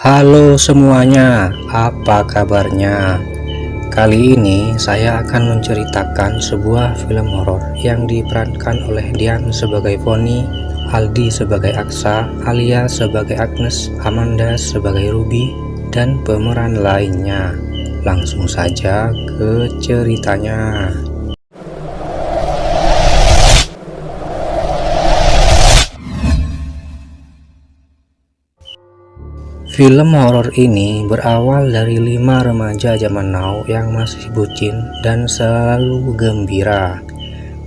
Halo semuanya, apa kabarnya? Kali ini saya akan menceritakan sebuah film horor yang diperankan oleh Dian sebagai Foni, Aldi sebagai Aksa, Alia sebagai Agnes, Amanda sebagai Ruby, dan pemeran lainnya. Langsung saja ke ceritanya. Film horor ini berawal dari 5 remaja zaman now yang masih bucin dan selalu gembira.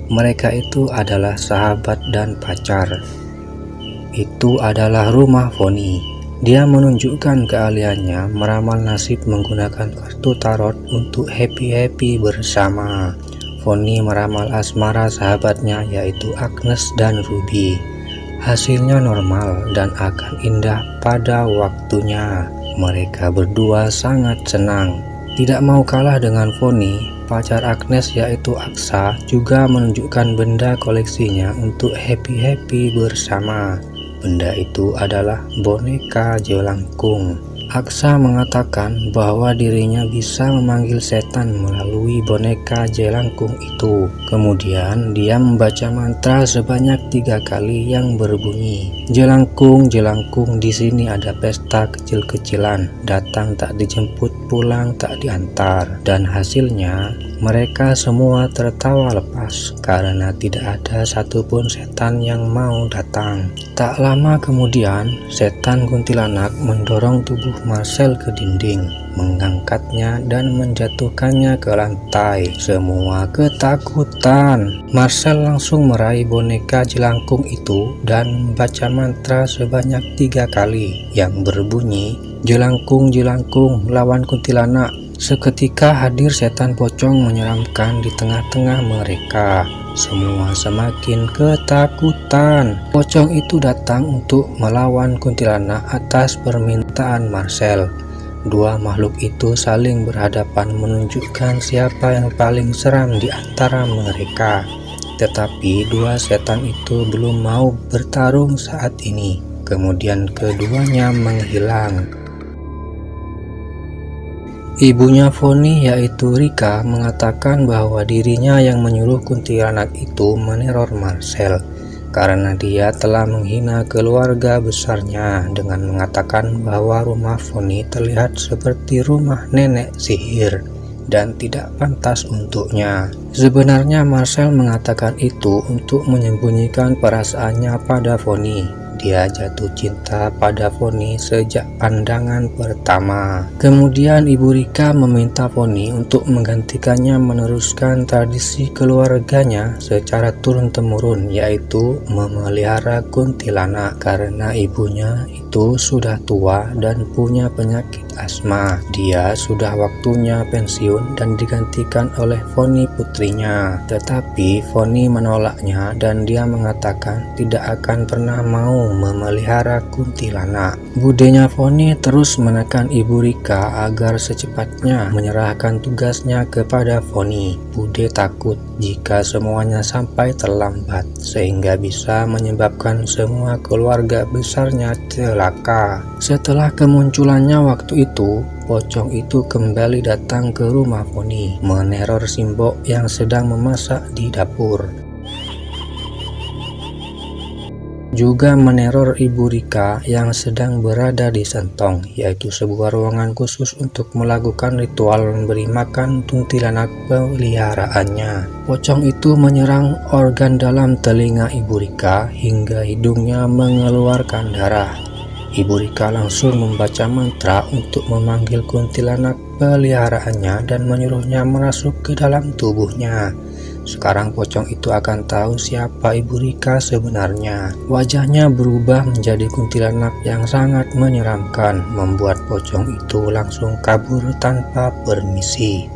Mereka itu adalah sahabat dan pacar. Itu adalah rumah Foni. Dia menunjukkan keahliannya meramal nasib menggunakan kartu tarot untuk happy-happy bersama. Foni meramal asmara sahabatnya yaitu Agnes dan Ruby. Hasilnya normal dan akan indah pada waktunya. Mereka berdua sangat senang. Tidak mau kalah dengan Foni, pacar Agnes yaitu Aksa juga menunjukkan benda koleksinya untuk happy-happy bersama. Benda itu adalah boneka jelangkung. Aksa mengatakan bahwa dirinya bisa memanggil setan melalui boneka jelangkung itu. Kemudian dia membaca mantra sebanyak 3 kali yang berbunyi, "Jelangkung, jelangkung, di sini ada pesta kecil-kecilan. Datang tak dijemput, pulang tak diantar." Dan hasilnya mereka semua tertawa lepas karena tidak ada satupun setan yang mau datang. Tak lama kemudian, setan kuntilanak mendorong tubuh Marcel ke dinding, mengangkatnya dan menjatuhkannya ke lantai. Semua ketakutan. Marcel langsung meraih boneka jelangkung itu dan membaca mantra sebanyak 3 kali yang berbunyi, "Jelangkung, jelangkung, lawan kuntilanak." Seketika hadir setan pocong menyeramkan di tengah-tengah mereka. Semua semakin ketakutan. Pocong itu datang untuk melawan kuntilanak atas permintaan Marcel. Dua makhluk itu saling berhadapan menunjukkan siapa yang paling seram di antara mereka. Tetapi dua setan itu belum mau bertarung saat ini. Kemudian keduanya menghilang. Ibunya Foni yaitu Rika mengatakan bahwa dirinya yang menyuruh kuntilanak itu meneror Marcel karena dia telah menghina keluarga besarnya dengan mengatakan bahwa rumah Foni terlihat seperti rumah nenek sihir dan tidak pantas untuknya. Sebenarnya Marcel mengatakan itu untuk menyembunyikan perasaannya pada Foni. Dia jatuh cinta pada Foni sejak pandangan pertama. Kemudian Ibu Rika meminta Foni untuk menggantikannya meneruskan tradisi keluarganya secara turun-temurun, yaitu memelihara kuntilanak karena ibunya itu sudah tua dan punya penyakit asma. Dia sudah waktunya pensiun dan digantikan oleh Foni putrinya. Tetapi Foni menolaknya dan dia mengatakan tidak akan pernah mau memelihara kuntilanak. Budenya Foni terus menekan Ibu Rika agar secepatnya menyerahkan tugasnya kepada Foni. Bude takut jika semuanya sampai terlambat sehingga bisa menyebabkan semua keluarga besarnya celaka. Setelah kemunculannya waktu itu, pocong itu kembali datang ke rumah Foni, meneror Simbok yang sedang memasak di dapur. Juga meneror Ibu Rika yang sedang berada di Sentong, yaitu sebuah ruangan khusus untuk melakukan ritual memberi makan kuntilanak peliharaannya. Pocong itu menyerang organ dalam telinga Ibu Rika hingga hidungnya mengeluarkan darah. Ibu Rika langsung membaca mantra untuk memanggil kuntilanak peliharaannya dan menyuruhnya merasuk ke dalam tubuhnya. Sekarang pocong itu akan tahu siapa Ibu Rika sebenarnya. Wajahnya berubah menjadi kuntilanak yang sangat menyeramkan, membuat pocong itu langsung kabur tanpa permisi.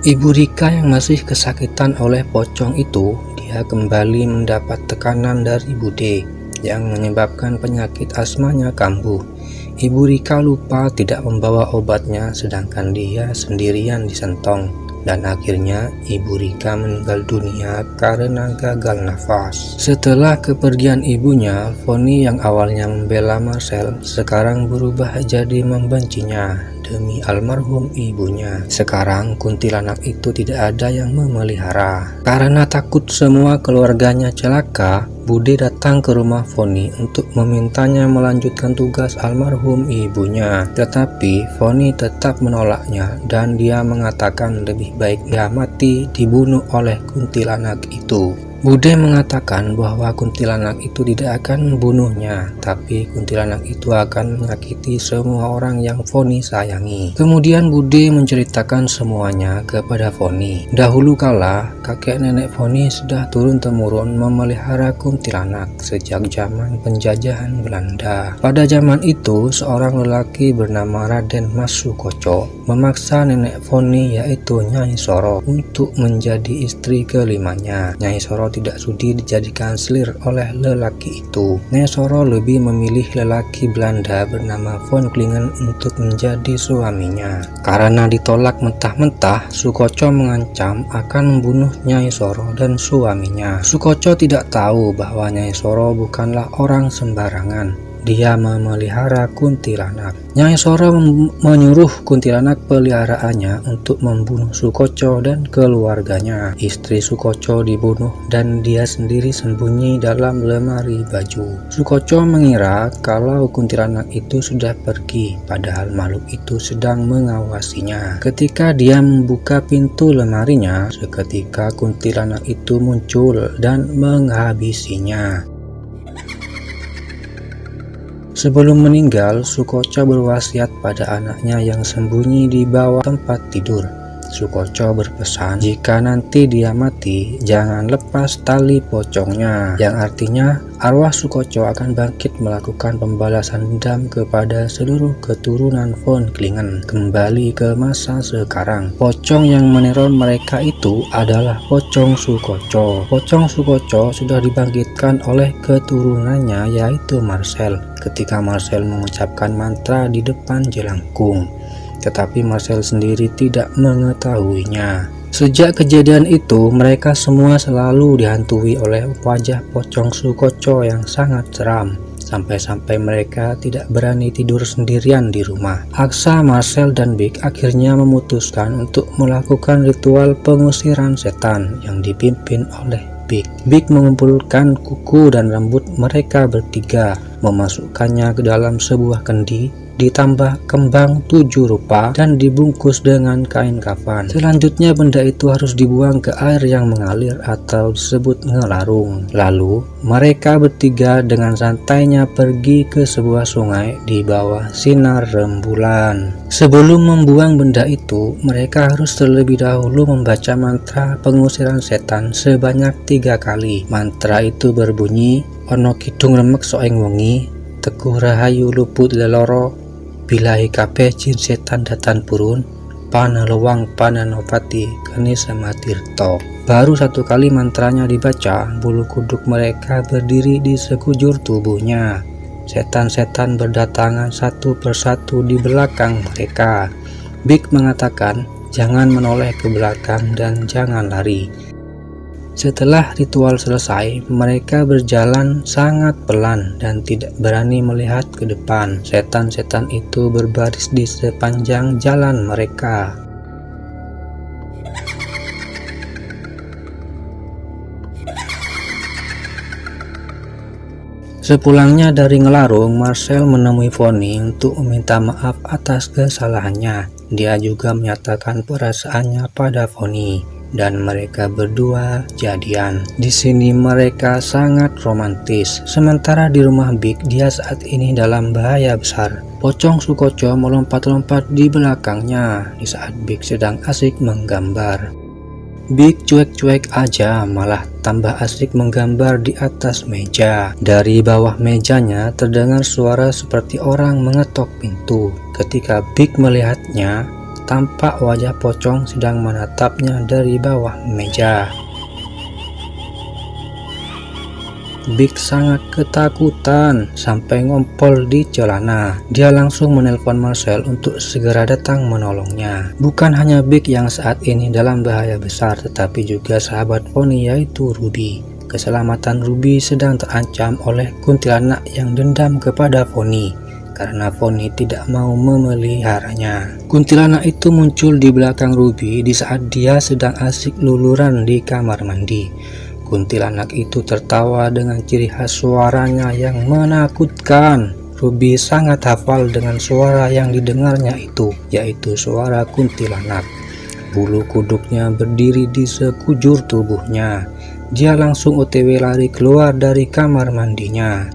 Ibu Rika yang masih kesakitan oleh pocong itu, dia kembali mendapat tekanan dari Bude yang menyebabkan penyakit asmanya kambuh. Ibu Rika lupa tidak membawa obatnya sedangkan dia sendirian di Sentong. dan akhirnya Ibu Rika meninggal dunia karena gagal nafas. Setelah kepergian ibunya, Fonny yang awalnya membela Marcel sekarang berubah jadi membencinya demi almarhum ibunya. Sekarang kuntilanak itu tidak ada yang memelihara. Karena takut semua keluarganya celaka, Bude datang ke rumah Fonny untuk memintanya melanjutkan tugas almarhum ibunya. Tetapi Fonny tetap menolaknya dan dia mengatakan lebih baik dia mati dibunuh oleh kuntilanak itu. Bude mengatakan bahwa kuntilanak itu tidak akan membunuhnya, tapi kuntilanak itu akan menyakiti semua orang yang Fonny sayangi. Kemudian Bude menceritakan semuanya kepada Fonny. Dahulu kala, kakek nenek Fonny sudah turun-temurun memelihara kuntilanak sejak zaman penjajahan Belanda. Pada zaman itu, seorang lelaki bernama Raden Mas Sukoco memaksa nenek Fonny yaitu Nyai Soro untuk menjadi istri kelimanya. Nyai Soro tidak sudi dijadikan selir oleh lelaki itu. Nyai Soro lebih memilih lelaki Belanda bernama Von Klingen untuk menjadi suaminya. Karena ditolak mentah-mentah, Sukoco mengancam akan membunuh Nyai Soro dan suaminya. Sukoco tidak tahu bahwa Nyai Soro bukanlah orang sembarangan. Dia memelihara kuntilanak. Nyai Soro menyuruh kuntilanak peliharaannya untuk membunuh Sukoco dan keluarganya. Istri Sukoco dibunuh dan dia sendiri sembunyi dalam lemari baju. Sukoco mengira kalau kuntilanak itu sudah pergi, padahal makhluk itu sedang mengawasinya. Ketika dia membuka pintu lemarinya, seketika kuntilanak itu muncul dan menghabisinya. Sebelum meninggal, Sukoco berwasiat pada anaknya yang sembunyi di bawah tempat tidur. Sukoco berpesan, jika nanti dia mati, jangan lepas tali pocongnya, yang artinya arwah Sukoco akan bangkit melakukan pembalasan dendam kepada seluruh keturunan Von Klingen kembali ke masa sekarang. Pocong yang meneror mereka itu adalah pocong Sukoco. Pocong Sukoco sudah dibangkitkan oleh keturunannya yaitu Marcel ketika Marcel mengucapkan mantra di depan jelangkung. Tetapi Marcel sendiri tidak mengetahuinya. Sejak kejadian itu, mereka semua selalu dihantui oleh wajah pocong Sukoco yang sangat seram. Sampai-sampai mereka tidak berani tidur sendirian di rumah. Aksa, Marcel, dan Big akhirnya memutuskan untuk melakukan ritual pengusiran setan yang dipimpin oleh Big. Big mengumpulkan kuku dan rambut mereka bertiga, memasukkannya ke dalam sebuah kendi, ditambah kembang 7 rupa dan dibungkus dengan kain kafan. Selanjutnya benda itu harus dibuang ke air yang mengalir atau disebut ngelarung. Lalu mereka bertiga dengan santainya pergi ke sebuah sungai di bawah sinar rembulan. Sebelum membuang benda itu, mereka harus terlebih dahulu membaca mantra pengusiran setan sebanyak 3 kali. Mantra itu berbunyi, ono kidung remek soeng wengi, teguh rahayu luput leloro, bilahi kabeh jin setan datan purun, panelewang panenopati keni sama tirto. Baru 1 kali mantranya dibaca, bulu kuduk mereka berdiri di sekujur tubuhnya. Setan-setan berdatangan satu persatu di belakang mereka. Big mengatakan, jangan menoleh ke belakang dan jangan lari. Setelah ritual selesai, mereka berjalan sangat pelan dan tidak berani melihat ke depan. Setan-setan itu berbaris di sepanjang jalan mereka. Sepulangnya dari ngelarung, Marcel menemui Fonny untuk meminta maaf atas kesalahannya. Dia juga menyatakan perasaannya pada Fonny, dan mereka berdua jadian. Di sini mereka sangat romantis. Sementara di rumah Big, dia saat ini dalam bahaya besar. Pocong Sukoco melompat-lompat di belakangnya di saat Big sedang asik menggambar. Big cuek-cuek aja, malah tambah asik menggambar di atas meja. Dari bawah mejanya terdengar suara seperti orang mengetok pintu. Ketika Big melihatnya, tampak wajah pocong sedang menatapnya dari bawah meja. Big sangat ketakutan sampai ngompol di celana. Dia langsung menelpon Marcel untuk segera datang menolongnya. Bukan hanya Big yang saat ini dalam bahaya besar, tetapi juga sahabat Fonny yaitu Ruby. Keselamatan Ruby sedang terancam oleh kuntilanak yang dendam kepada Fonny karena Fonny tidak mau memeliharanya. Kuntilanak itu muncul di belakang Ruby di saat dia sedang asik luluran di kamar mandi. Kuntilanak itu tertawa dengan ciri khas suaranya yang menakutkan. Ruby sangat hafal dengan suara yang didengarnya itu, yaitu suara kuntilanak. Bulu kuduknya berdiri di sekujur tubuhnya. Dia langsung OTW lari keluar dari kamar mandinya.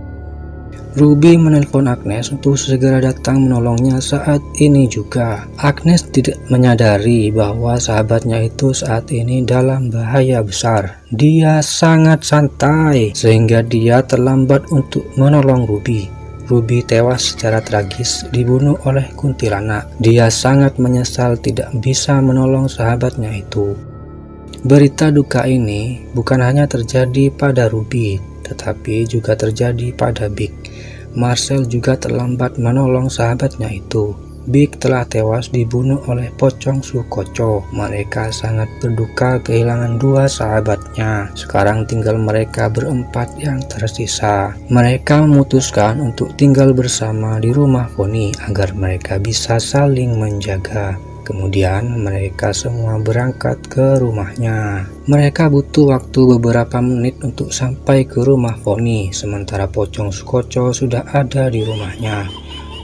Ruby menelpon Agnes untuk segera datang menolongnya saat ini juga. Agnes tidak menyadari bahwa sahabatnya itu saat ini dalam bahaya besar. Dia sangat santai sehingga dia terlambat untuk menolong Ruby. Ruby tewas secara tragis dibunuh oleh kuntilanak. Dia sangat menyesal tidak bisa menolong sahabatnya itu. Berita duka ini bukan hanya terjadi pada Ruby, tetapi juga terjadi pada Big. Marcel juga terlambat menolong sahabatnya itu. Big telah tewas dibunuh oleh pocong Sukoco. Mereka sangat berduka kehilangan dua sahabatnya. Sekarang tinggal mereka berempat yang tersisa. Mereka memutuskan untuk tinggal bersama di rumah Fonny agar mereka bisa saling menjaga. Kemudian mereka semua berangkat ke rumahnya. Mereka butuh waktu beberapa menit untuk sampai ke rumah Fonny, sementara pocong Sukoco sudah ada di rumahnya.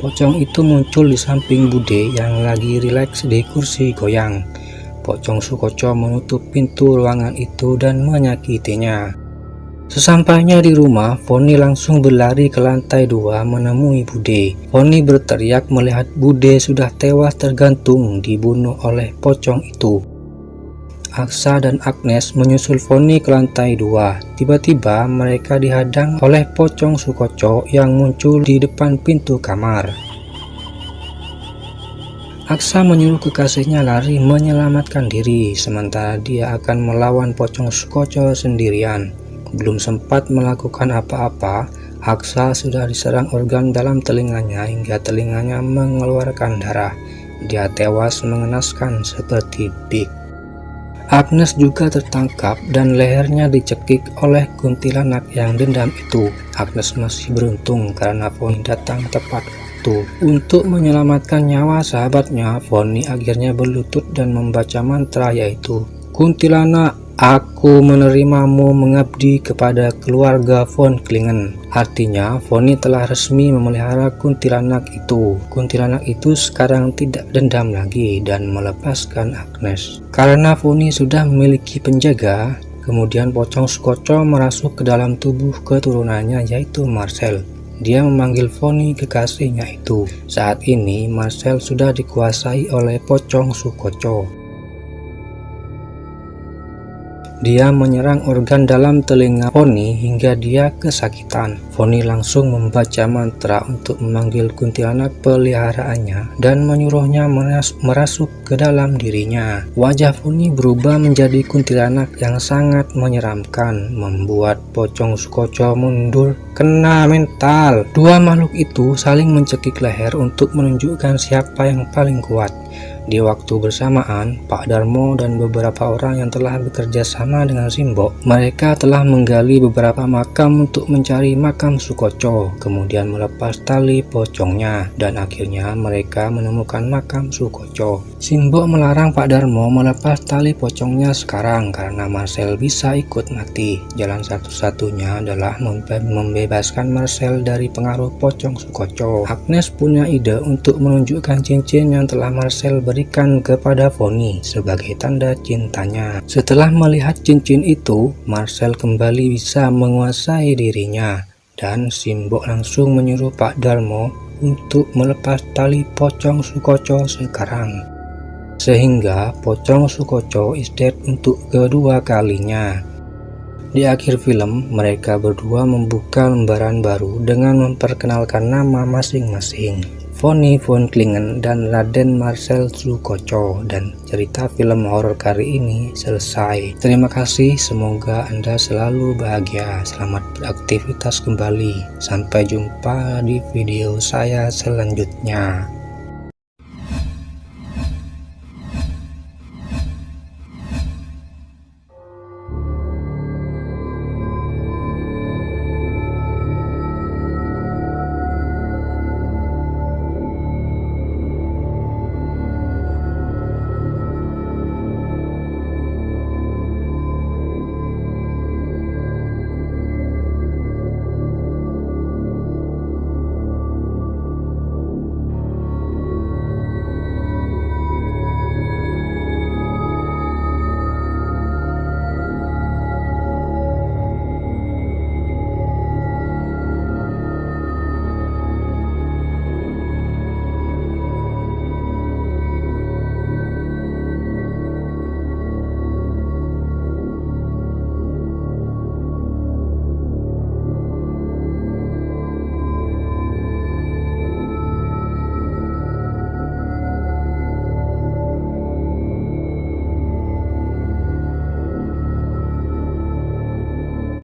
Pocong itu muncul di samping Bude yang lagi rileks di kursi goyang. Pocong Sukoco menutup pintu ruangan itu dan menyakitinya. Sesampainya di rumah, Fonny langsung berlari ke lantai 2 menemui Bude. Fonny berteriak melihat Bude sudah tewas tergantung dibunuh oleh pocong itu. Aksa dan Agnes menyusul Fonny ke lantai 2. Tiba-tiba mereka dihadang oleh pocong Sukoco yang muncul di depan pintu kamar. Aksa menyuruh kekasihnya lari menyelamatkan diri, sementara dia akan melawan pocong Sukoco sendirian. Belum sempat melakukan apa-apa, Aksa sudah diserang organ dalam telinganya hingga telinganya mengeluarkan darah. Dia tewas mengenaskan seperti Big. Agnes juga tertangkap dan lehernya dicekik oleh kuntilanak yang dendam itu. Agnes masih beruntung karena Fonny datang tepat waktu. Untuk menyelamatkan nyawa sahabatnya, Fonny akhirnya berlutut dan membaca mantra yaitu, "Kuntilanak, aku menerimamu mengabdi kepada keluarga von Klingen." Artinya, Fonny telah resmi memelihara kuntilanak itu. Kuntilanak itu sekarang tidak dendam lagi dan melepaskan Agnes. Karena Fonny sudah memiliki penjaga, kemudian pocong Sukoco merasuk ke dalam tubuh keturunannya yaitu Marcel. Dia memanggil Fonny kekasihnya itu. Saat ini, Marcel sudah dikuasai oleh pocong Sukoco. Dia menyerang organ dalam telinga Fonny hingga dia kesakitan. Fonny langsung membaca mantra untuk memanggil kuntilanak peliharaannya dan menyuruhnya merasuk ke dalam dirinya. Wajah Fonny berubah menjadi kuntilanak yang sangat menyeramkan, membuat pocong Sukoco mundur kena mental. Dua makhluk itu saling mencekik leher untuk menunjukkan siapa yang paling kuat. Di waktu bersamaan, Pak Darmo dan beberapa orang yang telah bekerja sama dengan Simbok, mereka telah menggali beberapa makam untuk mencari makam Sukoco, kemudian melepas tali pocongnya, dan akhirnya mereka menemukan makam Sukoco. Simbok melarang Pak Darmo melepas tali pocongnya sekarang karena Marcel bisa ikut mati. Jalan satu-satunya adalah membebaskan Marcel dari pengaruh pocong Sukoco. Agnes punya ide untuk menunjukkan cincin yang telah Marcel berikan kepada Fonny sebagai tanda cintanya. Setelah melihat cincin itu, Marcel kembali bisa menguasai dirinya, dan Simbok langsung menyuruh Pak Darmo untuk melepas tali pocong Sukoco sekarang. Sehingga pocong Sukoco is dead untuk kedua kalinya. Di akhir film, mereka berdua membuka lembaran baru dengan memperkenalkan nama masing-masing. Fonny von Klingen dan Raden Marcel Sukoco, dan cerita film horor kali ini selesai. Terima kasih, semoga Anda selalu bahagia. Selamat beraktivitas kembali. Sampai jumpa di video saya selanjutnya.